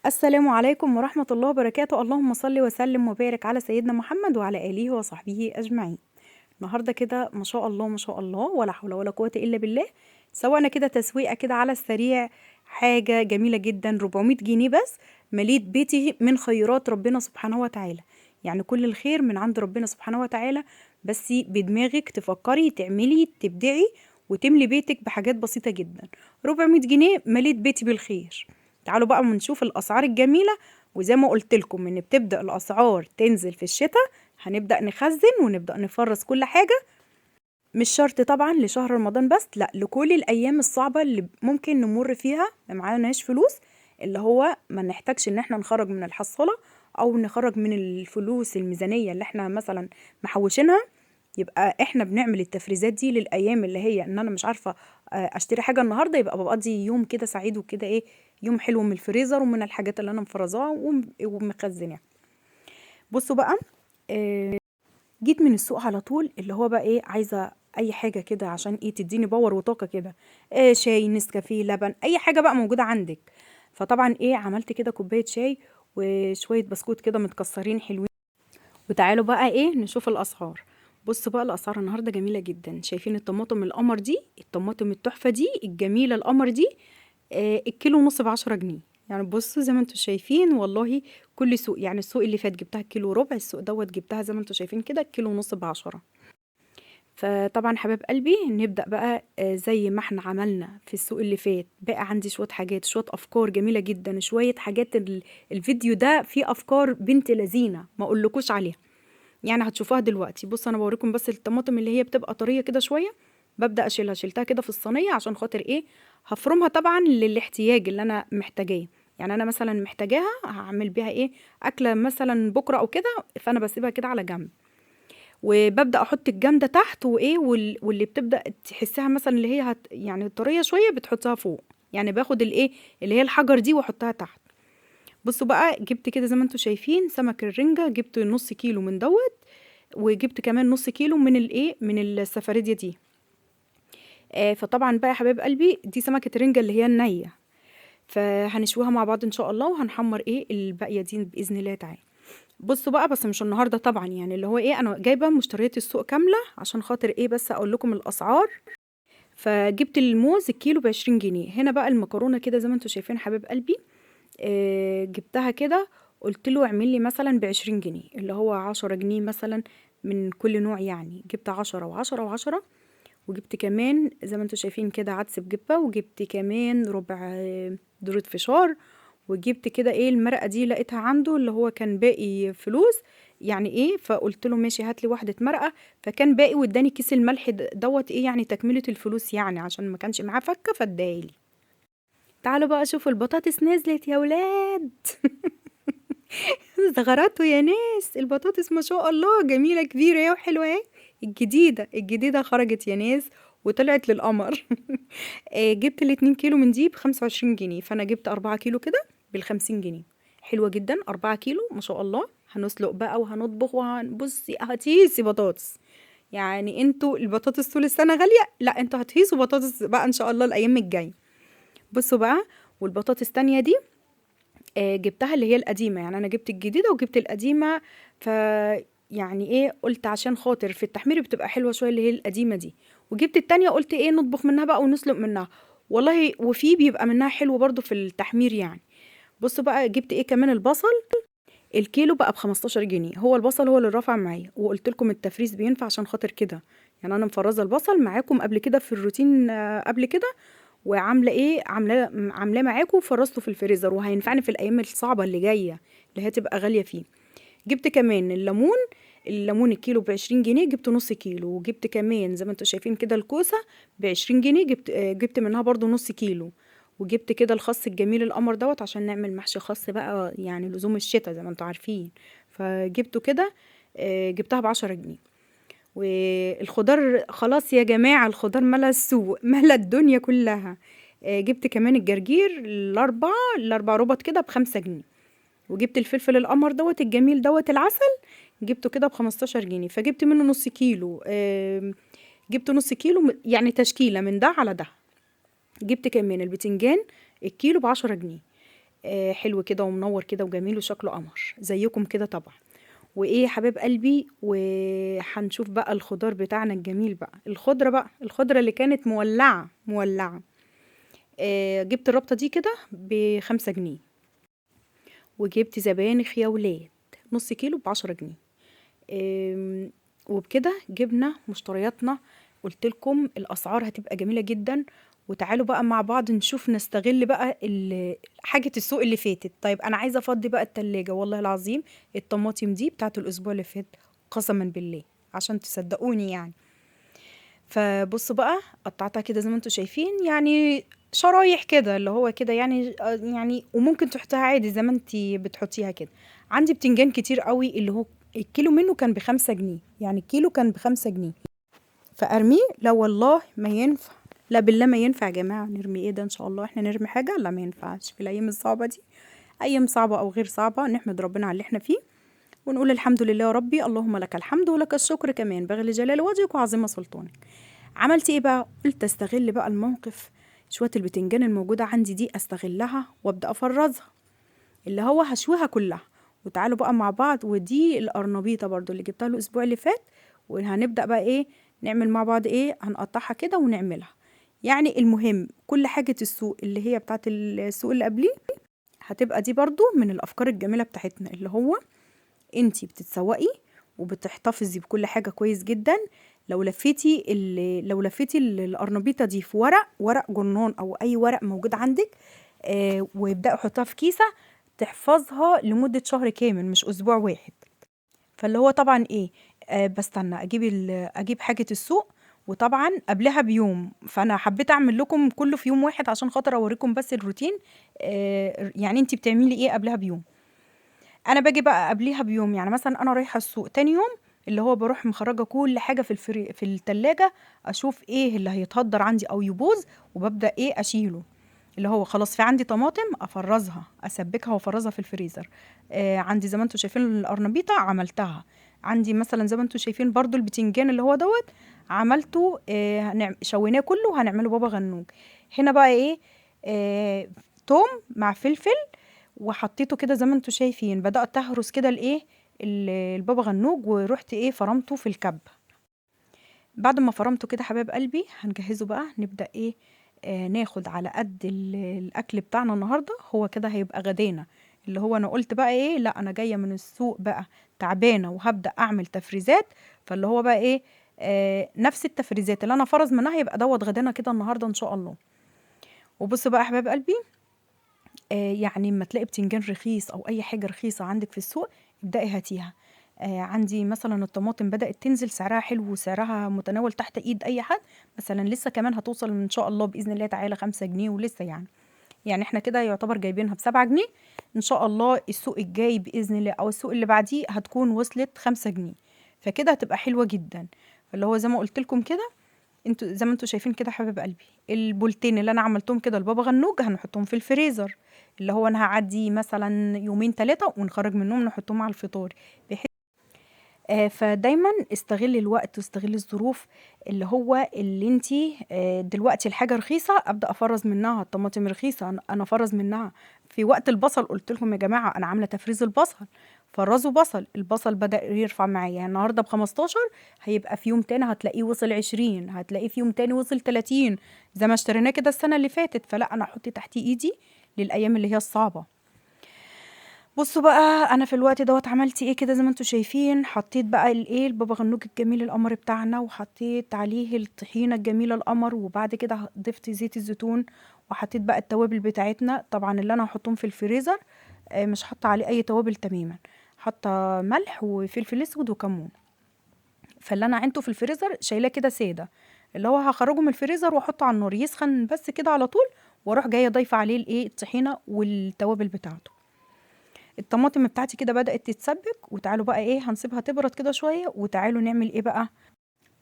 السلام عليكم ورحمة الله وبركاته. اللهم صل وسلم وبارك على سيدنا محمد وعلى آله وصحبه أجمعين. النهاردة كده ما شاء الله ما شاء الله ولا حول ولا قوة إلا بالله. سوانا كده تسويقة كده على السريع، حاجة جميلة جدا، 400 جنيه بس. مليت بيتي من خيرات ربنا سبحانه وتعالى، يعني كل الخير من عند ربنا سبحانه وتعالى. بس بدماغك تفكري تعملي تبدعي وتملي بيتك بحاجات بسيطة جدا. 400 جنيه مليت بيتي بالخير. تعالوا بقى نشوف الأسعار الجميلة. وزي ما قلت لكم ان بتبدأ الأسعار تنزل في الشتاء، هنبدأ نخزن ونبدأ نفرز كل حاجة. مش شرط طبعا لشهر رمضان بس، لا، لكل الأيام الصعبة اللي ممكن نمر فيها ما معناش فلوس، اللي هو ما نحتاجش ان احنا نخرج من الحصالة او نخرج من الفلوس الميزانية اللي احنا مثلا محوشينها. يبقى احنا بنعمل التفريزات دي للايام اللي هي ان انا مش عارفه اشتري حاجه النهارده، يبقى بقضي يوم كده سعيد وكده ايه، يوم حلو من الفريزر ومن الحاجات اللي انا مفرزاها ومخزناها. بصوا بقى، جيت من السوق على طول، اللي هو بقى ايه، عايزه اي حاجه كده عشان ايه تديني باور وطاقه كده. شاي، نسكافيه، لبن، اي حاجه بقى موجوده عندك. فطبعا ايه، عملت كده كوبايه شاي وشويه بسكوت كده متكسرين حلوين. وتعالوا بقى ايه نشوف الاسعار. بصوا بقى الاسعار النهارده جميله جدا. شايفين الطماطم القمر دي، الطماطم التحفه دي الجميله القمر دي، الكيلو ونص ب10 جنيه. يعني بصوا زي ما انتم شايفين والله. كل سوق، يعني السوق اللي فات جبتها كيلو وربع، السوق دوت جبتها زي ما انتم شايفين كده كيلو ونص ب10. فطبعا حباب قلبي نبدأ بقى، زي ما احنا عملنا في السوق اللي فات. بقى عندي شوية حاجات، شوية أفكار جميلة جدا، شوية حاجات الفيديو ده فيه أفكار بنت لذينة ما أقولكوش عليها. يعني هتشوفوها دلوقتي. بص انا بوريكم بس الطماطم اللي هي بتبقى طريه كده شويه، ببدا اشيلها، شلتها كده في الصينيه عشان خاطر ايه، هفرمها طبعا للاحتياج اللي انا محتاجاه. يعني انا مثلا محتاجاها هعمل بيها ايه، اكله مثلا بكره او كده، فانا بسيبها كده على جنب. وببدا احط الجامده تحت وايه واللي بتبدا تحسها مثلا اللي هي يعني طريه شويه بتحطها فوق. يعني باخد الايه اللي هي الحجر دي واحطها تحت. بصوا بقى، جبت كده زي ما انتم شايفين سمك الرنجة، جبت نص كيلو من دوت. وجبت كمان نص كيلو من الايه، من السفاريديا دي. فطبعا بقى يا حبايب قلبي، دي سمكة الرنجة اللي هي النية. فهنشويها مع بعض ان شاء الله، وهنحمر ايه الباقية دي بإذن الله تعالى. بصوا بقى، بس مش النهارده طبعا، يعني اللي هو ايه، انا جايبه مشتريات السوق كامله عشان خاطر ايه، بس اقول لكم الاسعار. فجبت الموز الكيلو ب20 جنيه. هنا بقى المكرونه كده زي ما انتم شايفين حبايب قلبي، جبتها كده. قلت له اعمل لي مثلا ب20 جنيه، اللي هو 10 جنيه مثلا من كل نوع. يعني جبت 10 و10 و10. وجبت كمان زي ما انتوا شايفين كده عدس بجبة، وجبت كمان ربع دورة فشار. وجبت كده ايه المرقة دي لقيتها عنده، اللي هو كان باقي فلوس يعني ايه، فقلت له ماشي هات لي واحدة مرقة. فكان باقي واداني كيس الملح دوت ايه، يعني تكملة الفلوس، يعني عشان ما كانش معاه فكة فاداهالي. تعالوا بقى شوفوا البطاطس نزلت يا ولاد. زغرته يا ناس، البطاطس ما شاء الله جميلة كبيرة اهي وحلوة اهي. الجديدة خرجت يا ناس وطلعت للقمر. جبت ال2 كيلو من دي ب25 جنيه، فأنا جبت 4 كيلو كده ب50 جنيه. حلوة جدا، 4 كيلو ما شاء الله. هنسلق بقى وهنطبخ وهنبصي هتيسي بطاطس. يعني انتوا البطاطس طول السنة غالية، لا انتوا هتهيسوا بطاطس بقى ان شاء الله الأيام الجاية. بصوا بقى، والبطاطس التانية دي جبتها اللي هي القديمة. يعني أنا جبت الجديدة وجبت القديمة. ف يعني ايه، قلت عشان خاطر في التحمير بتبقى حلوة شوية اللي هي القديمة دي. وجبت التانية قلت ايه نطبخ منها بقى ونسلق منها. والله وفي بيبقى منها حلو برضو في التحمير يعني. بصوا بقى، جبت ايه كمان البصل. الكيلو بقى ب15 جنيه. هو البصل هو اللي رافع معايا، وقلت لكم التفريز بينفع عشان خاطر كده. يعني انا مفرزه البصل معاكم قبل كده في الروتين، قبل كده. وعامله ايه، عاملاه معاكم وفرزته في الفريزر، وهينفعني في الايام الصعبه اللي جايه اللي هتبقى غاليه فيه. جبت كمان الليمون. الليمون الكيلو ب20 جنيه، جبت نص كيلو. وجبت كمان زي ما انتوا شايفين كده الكوسة ب20 جنيه، جبت منها برضو نص كيلو. وجبت كده الخس الجميل القمر دوت عشان نعمل محشي خس بقى، يعني لزوم الشتاء زي ما انتوا عارفين. فجبته كده، جبتها ب10 جنيه. والخضار خلاص يا جماعة، الخضار ملا السوق ملا الدنيا كلها. جبت كمان الجرجير الأربع ربط كده ب5 جنيه. وجبت الفلفل القمر دوت الجميل دوت العسل، جبته كده ب15 جنيه. فجبت منه نص كيلو، جبت نص كيلو يعني تشكيلة من ده على ده. جبت كمان البتنجان الكيلو ب10 جنيه. حلو كده ومنور كده وجميل وشكله قمر زيكم كده طبعا. وايه يا حبايب قلبي، وهنشوف بقى الخضار بتاعنا الجميل بقى، الخضرة اللي كانت مولعة مولعة. جبت الربطة دي كده ب5 جنيه، وجبت زبانخ يا ولاد نص كيلو ب10 جنيه. وبكده جبنا مشترياتنا. قلت لكم الاسعار هتبقى جميله جدا. وتعالوا بقى مع بعض نشوف نستغل بقى حاجه السوق اللي فاتت. طيب انا عايزه افضي بقى التلاجة، والله العظيم الطماطم دي بتاعت الاسبوع اللي فات، قسما بالله عشان تصدقوني يعني. فبصوا بقى قطعتها كده زي ما انتم شايفين، يعني شرايح كده اللي هو كده يعني يعني وممكن تحطيها عادي زي ما انت بتحطيها كده. عندي بتنجان كتير قوي، اللي هو الكيلو منه كان ب5 جنيه، يعني الكيلو كان ب5 جنيه. فارميه؟ لا والله ما ينفع، لا بالله ما ينفع يا جماعه. نرمي ايه ده؟ ان شاء الله احنا نرمي حاجه؟ لا ما ينفعش في الايام الصعبه دي. ايام صعبه او غير صعبه نحمد ربنا على اللي احنا فيه، ونقول الحمد لله يا ربي، اللهم لك الحمد ولك الشكر كمان، بغل جلال وجهك وعظيم سلطانك. عملت ايه بقى؟ قلت استغل بقى الموقف، شويه البتنجان الموجوده عندي دي استغلها وابدا افرزها، اللي هو هشويها كلها. وتعالوا بقى مع بعض. ودي القرنبيطه برضو اللي جبتها الاسبوع اللي فات، وهنبدا بقى ايه نعمل مع بعض، ايه هنقطعها كده ونعملها. يعني المهم كل حاجه السوق اللي هي بتاعت السوق اللي قبليه هتبقى دي برضو من الافكار الجميله بتاعتنا، اللي هو انتي بتتسوقي وبتحتفظي بكل حاجة كويس جدا. لو لفيتي القرنبيطة دي في ورق جرنان او اي ورق موجود عندك، ويبدأ يحطها في كيسة تحفظها لمدة شهر كامل مش اسبوع واحد. فاللي هو طبعا ايه، بستنى اجيب حاجة السوق، وطبعا قبلها بيوم. فانا حبيت اعمل لكم كله في يوم واحد عشان خاطر اوريكم بس الروتين. يعني انتي بتعملي ايه قبلها بيوم؟ انا باجي بقى قبليها بيوم، يعني مثلا انا رايحه السوق تاني يوم، اللي هو بروح مخرجه كل حاجه في التلاجة، اشوف ايه اللي هيتهدر عندي او يبوظ، وببدا ايه اشيله. اللي هو خلاص في عندي طماطم افرزها اسبكها وافرزها في الفريزر. عندي زي ما انتم شايفين القرنبيطه عملتها. عندي مثلا زي ما انتم شايفين برضو البتنجان اللي هو دوت عملته، شويناه كله وهنعمله بابا غنوج. هنا بقى ايه، توم مع فلفل، وحطيته كده زي ما انتم شايفين. بدأت اهرس كده الايه البابا غنوج، ورحت ايه فرمته في الكب. بعد ما فرمته كده حبايب قلبي هنجهزه بقى، نبدأ ايه، ناخد على قد الاكل بتاعنا النهارده، هو كده هيبقى غدانا. اللي هو انا قلت بقى ايه، لا انا جايه من السوق بقى تعبانه وهبدأ اعمل تفريزات. فاللي هو بقى ايه، نفس التفريزات اللي انا فرز منها يبقى دوت غدانا كده النهارده ان شاء الله. وبصوا بقى يا حبايب قلبي، يعني اما تلاقي بتنجان رخيص او اي حاجه رخيصه عندك في السوق ابدأي هاتيها. عندي مثلا الطماطم بدأت تنزل سعرها حلو وسعرها متناول تحت ايد اي حد. مثلا لسه كمان هتوصل ان شاء الله باذن الله تعالى 5 جنيه ولسه يعني احنا كده يعتبر جايبينها ب7 جنيه. ان شاء الله السوق الجاي باذن الله او السوق اللي بعديه هتكون وصلت 5 جنيه. فكده هتبقى حلوه جدا. اللي هو زي ما قلت لكم كده، انتوا زي ما انتوا شايفين كده حبيب قلبي، البولتين اللي انا عملتهم كده البابا غنوج هنحطهم في الفريزر. اللي هو انا هعدي مثلا يومين 3 ونخرج منهم نحطهم على الفطار. فدايما استغلي الوقت واستغلي الظروف، اللي هو اللي انتي دلوقتي الحاجة رخيصة ابدأ افرز منها. الطماطم رخيصة انا افرز منها. في وقت البصل قلت لكم يا جماعة انا عاملة تفريز البصل، فرزوا بصل. البصل بدأ يرفع معايا، يعني النهارده ب15، هيبقى في يوم تاني هتلاقيه وصل 20، هتلاقيه في يوم تاني وصل 30، زي ما اشتريناه كده السنة اللي فاتت. فلا انا احط تحتيه ايدي للأيام اللي هي الصعبة. بصوا بقى انا في الوقت دوت عملت ايه كده زي ما انتم شايفين. حطيت بقى الايه البابا غنوج الجميل القمر بتاعنا، وحطيت عليه الطحينه الجميله القمر، وبعد كده ضفت زيت الزيتون، وحطيت بقى التوابل بتاعتنا طبعا اللي انا هحطهم في الفريزر. مش حاطه عليه اي توابل تماما، حاطه ملح وفلفل اسود وكمون. فاللي انا عينته في الفريزر شايلاه كده ساده، اللي هو هخرجه من الفريزر واحطه على النار يسخن بس كده على طول، واروح جايه ضايفه عليه الايه الطحينه والتوابل بتاعته. الطماطم بتاعتي كده بدأت تتسبك، وتعالوا بقى ايه هنسيبها تبرد كده شوية. وتعالوا نعمل ايه بقى،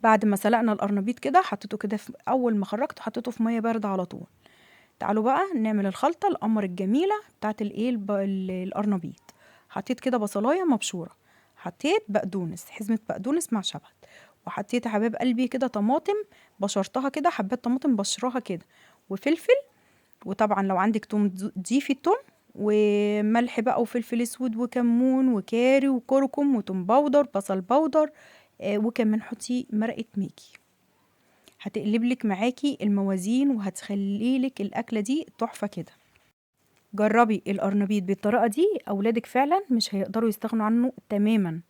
بعد ما سلقنا القرنبيط كده حطيته كده اول ما خرجته حطيته في مية باردة على طول. تعالوا بقى نعمل الخلطة القمر الجميلة بتاعت الايه القرنبيط. حطيت كده بصلاية مبشورة، حطيت بقدونس حزمة بقدونس مع شبت، وحطيت يا حباب قلبي كده طماطم بشرتها كده، حبات طماطم بشراها كده، وفلفل. وطبعا لو عندك توم ضيفي التوم، وملح بقى وفلفل اسود وكمون وكاري وكركم وتوم باودر بصل باودر، وكمان حطي مرقة ماجي. هتقلب لك معاكي الموازين وهتخلي لك الأكلة دي تحفة كده. جربي القرنبيط بالطريقة دي، أولادك فعلا مش هيقدروا يستغنوا عنه تماما.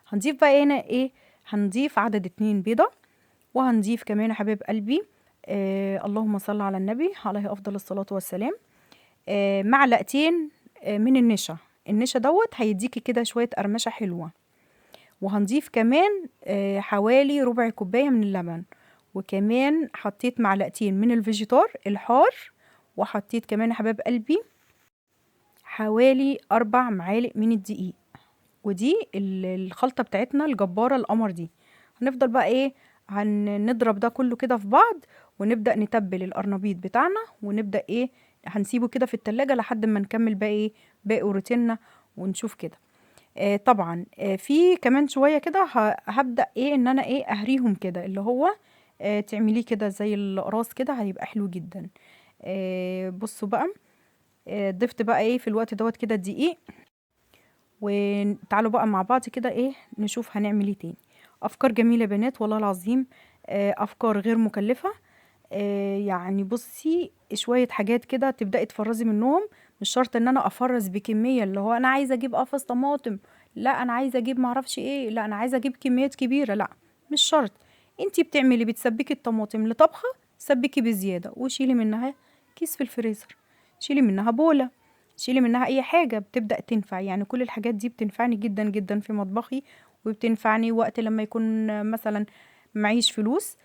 هنضيف بقى هنا ايه؟ هنضيف عدد 2 بيضة، وهنضيف كمان يا حبيب قلبي اللهم صل على النبي عليه أفضل الصلاة والسلام، معلقتين من النشا. النشا دوت هيديكي كده شوية قرمشة حلوة. وهنضيف كمان حوالي ربع كوباية من اللبن، وكمان حطيت معلقتين من الفيجيتار الحار، وحطيت كمان يا حباب قلبي حوالي 4 معالق من الدقيق. ودي الخلطة بتاعتنا الجبارة القمر دي. هنفضل بقى ايه، هنضرب ده كله كده في بعض، ونبدأ نتبل القرنبيط بتاعنا، ونبدأ ايه، هنسيبه كده في التلاجة لحد ما نكمل بقى ايه باقي روتيننا ونشوف كده. طبعا في كمان شوية كده هبدأ ايه ان انا ايه اهريهم كده، اللي هو تعمليه كده زي القراص كده، هيبقى حلو جدا. بصوا بقى، ضفت بقى ايه في الوقت دوت كده الدقيق. وتعالوا بقى مع بعض كده ايه نشوف هنعمل ايه تاني. افكار جميلة يا بنات والله العظيم، افكار غير مكلفة. يعني بصي شوية حاجات كده تبدأي تفرزي منهم. مش شرط ان انا افرز بكمية اللي هو انا عايزة اجيب قفص طماطم، لا انا عايزة اجيب معرفش ايه، لا انا عايزة اجيب كميات كبيرة، لا مش شرط. انتي بتعملي بتسبكي الطماطم لطبخة، سبكي بزيادة وشيلي منها كيس في الفريزر، شيلي منها بولة، شيلي منها اي حاجة بتبدأ تنفع. يعني كل الحاجات دي بتنفعني جدا جدا في مطبخي، وبتنفعني وقت لما يكون مثلا معيش فلوس.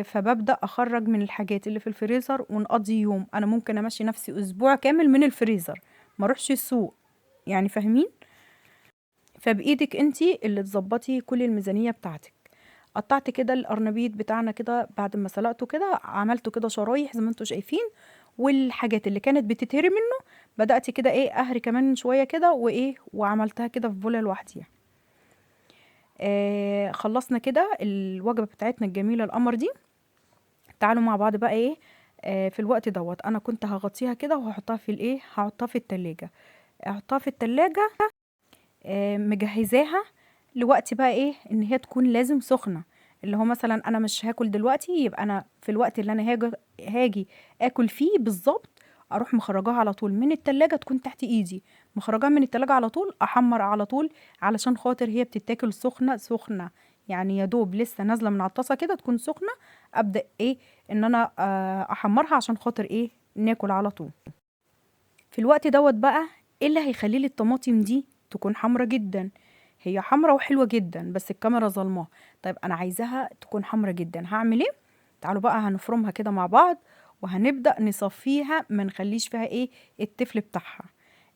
فببدأ أخرج من الحاجات اللي في الفريزر ونقضي يوم. أنا ممكن أمشي نفسي أسبوع كامل من الفريزر ما اروحش السوق، يعني فاهمين؟ فبإيدك انتي اللي تظبطي كل الميزانية بتاعتك. قطعت كده القرنبيط بتاعنا كده بعد ما سلقته كده، عملته كده شرايح زي ما انتوا شايفين. والحاجات اللي كانت بتتهري منه بدأت كده ايه اهري كمان شوية كده وايه، وعملتها كده في بولة لوحديها. خلصنا كده الوجبة بتاعتنا الجميلة القمر دي. تعالوا مع بعض بقى ايه، في الوقت دوت انا كنت هغطيها كده وهحطها في الايه، هحطها في التلاجة. احطها في التلاجة مجهزاها لوقت بقى ايه ان هي تكون لازم سخنة. اللي هو مثلا انا مش هاكل دلوقتي، يبقى انا في الوقت اللي انا هاجي اكل فيه بالظبط، اروح مخرجاها على طول من التلاجة تكون تحت ايدي، مخرجاها من التلاجة على طول احمر على طول، علشان خاطر هي بتتاكل سخنة سخنة. يعني يا دوب لسه نازلة من على الطاسة كده تكون سخنة، ابدأ ايه ان انا احمرها عشان خاطر ايه ناكل على طول. في الوقت دوت بقى ايه اللي هيخلي لي الطماطم دي تكون حمرة جدا؟ هي حمرة وحلوة جدا بس الكاميرا ظلماها. طيب انا عايزاها تكون حمرة جدا، هعمل ايه؟ تعالوا بقى هنفرمها كده مع بعض، وهنبدأ نصفيها، ما نخليش فيها ايه التفل بتاعها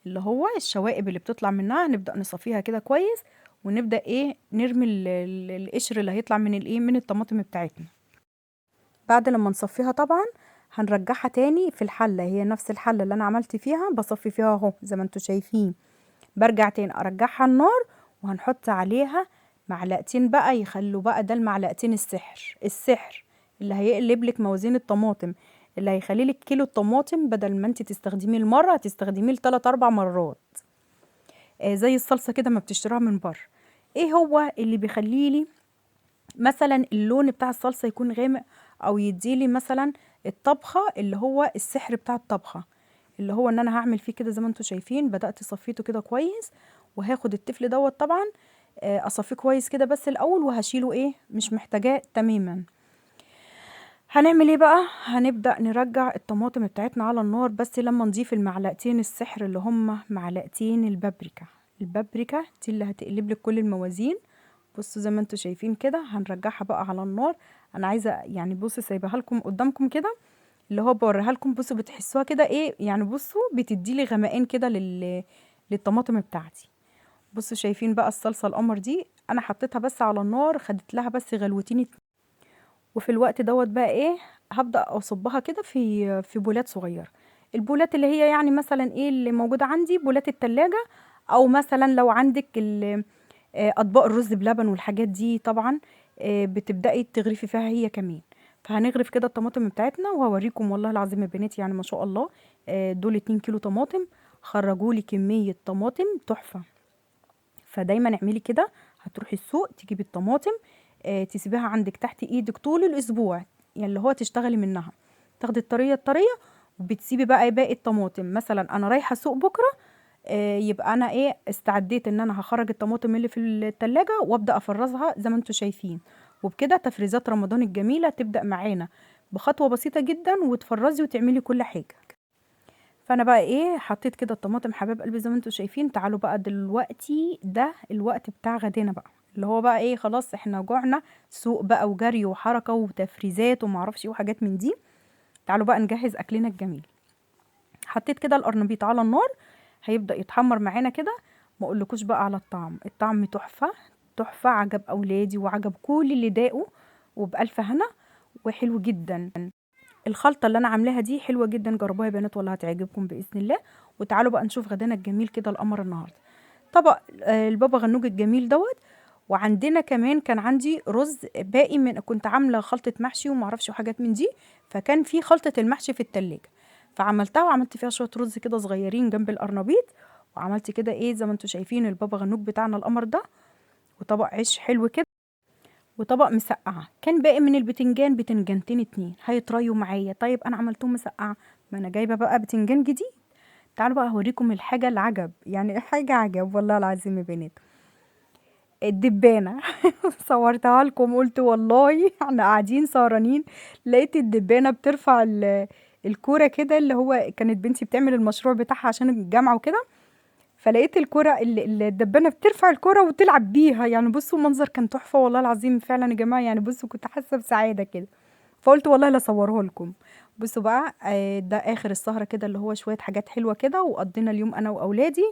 اللي هو الشوائب اللي بتطلع منها. هنبدأ نصفيها كده كويس، ونبدأ ايه نرمي القشر اللي هيطلع من الايه من الطماطم بتاعتنا. بعد لما نصفيها طبعا هنرجعها تاني في الحلة، هي نفس الحلة اللي انا عملت فيها بصفي فيها اهو زي ما انتوا شايفين. برجع تاني ارجعها النار، وهنحط عليها معلقتين بقى يخلوا بقى ده المعلقتين السحر اللي هيقلب لك موازين الطماطم، اللي هيخلي لك كيلو الطماطم بدل ما انت تستخدميه المرة هتستخدميه لثلاث اربع مرات. زي الصلصة كده ما بتشتريها من بره. ايه هو اللي بيخليلي مثلا اللون بتاع الصلصة يكون غامق، او يديلي مثلا الطبخة اللي هو السحر بتاع الطبخة، اللي هو ان انا هعمل فيه كده زي ما انتوا شايفين. بدأت صفيته كده كويس، وهاخد التفل دوت طبعا اصفيه كويس كده بس الاول، وهشيله ايه مش محتاجاه تماما. هنعمل ايه بقى؟ هنبدأ نرجع الطماطم بتاعتنا على النار، بس لما نضيف المعلقتين السحر اللي هم معلقتين البابريكا. البابريكا دي اللي هتقلب لك كل الموازين. بصوا زي ما انتوا شايفين كده هنرجعها بقى على النار. انا عايزه يعني بصوا سايبها لكم قدامكم كده، اللي هو بوريها لكم. بصوا بتحسوها كده ايه، يعني بصوا بتدي لي غمقان كده للطماطم بتاعتي. بصوا شايفين بقى الصلصه القمر دي انا حطيتها بس على النار، خدت لها بس غلوتين وفي الوقت دوت بقى ايه هبدأ اصبها كده في بولات صغيره. البولات اللي هي يعني مثلا ايه اللي موجوده عندي، بولات التلاجة، او مثلا لو عندك اطباق الرز بلبن والحاجات دي طبعا بتبدأي تغرفي فيها هي كمان. فهنغرف كده الطماطم بتاعتنا، وهوريكم والله العظيم يا بنات يعني ما شاء الله. دول 2 كيلو طماطم خرجوا لي كميه طماطم تحفه. فدايما اعملي كده، هتروحي السوق تجيبي الطماطم، تسيبيها عندك تحت ايدك طول الاسبوع، يعني اللي هو تشتغلي منها، تاخدي الطريه الطريه، وبتسيبي بقى باقي الطماطم. مثلا انا رايحه السوق بكره، يبقى انا ايه استعديت ان انا هخرج الطماطم اللي في التلاجة وابدا افرزها زي ما انتم شايفين. وبكده تفريزات رمضان الجميله تبدا معانا بخطوه بسيطه جدا، وتفرزي وتعملي كل حاجه. فانا بقى ايه حطيت كده الطماطم حبايب قلبي زي ما انتم شايفين. تعالوا بقى دلوقتي ده الوقت بتاع غدانا بقى، اللي هو بقى ايه خلاص احنا جوعنا، سوق بقى وجري وحركه وتفريزات ومعرفش ايه وحاجات من دي. تعالوا بقى نجهز اكلنا الجميل. حطيت كده القرنبيط على النار، هيبدأ يتحمر معانا كده. ما اقولكوش بقى على الطعم، الطعم تحفة تحفة، عجب اولادي وعجب كل اللي داقوا، وبألف هنا، وحلو جدا. الخلطة اللي انا عاملاها دي حلوة جدا، جربوها يا بنات والله هتعجبكم بإذن الله. وتعالوا بقى نشوف غدانا الجميل كده القمر النهارده. طبق البابا غنوج الجميل دوت. وعندنا كمان كان عندي رز باقي، من كنت عامله خلطه محشي ومعرفش وحاجات من دي، فكان في خلطه المحشي في التلاجة، فعملتها وعملت فيها شويه رز كده صغيرين جنب القرنبيط. وعملت كده ايه زي ما انتم شايفين البابا غنوج بتاعنا القمر ده، وطبق عيش حلو كده، وطبق مسقعه. كان باقي من البتنجان بتنجانتين اتنين هيطريوا معايا. طيب انا عملتهم مسقعه، ما انا جايبه بقى بتنجان جديد. تعالوا بقى اوريكم الحاجه العجب، يعني حاجه عجب والله العظيم يا بنات. الدبانة صورتها لكم، قلت والله احنا قاعدين سهرانين، لقيت الدبانة بترفع الكورة كده، اللي هو كانت بنتي بتعمل المشروع بتاعها عشان الجامعة وكده. فلقيت الكورة الدبانة بترفع الكورة وتلعب بيها، يعني بصوا المنظر كان تحفة والله العظيم فعلا يا جماعة، يعني بصوا كنت حاسة بسعادة كده. فقلت والله لا اصوره لكم. بصوا بقى ده اخر السهرة كده، اللي هو شوية حاجات حلوة كده، وقضينا اليوم انا واولادي.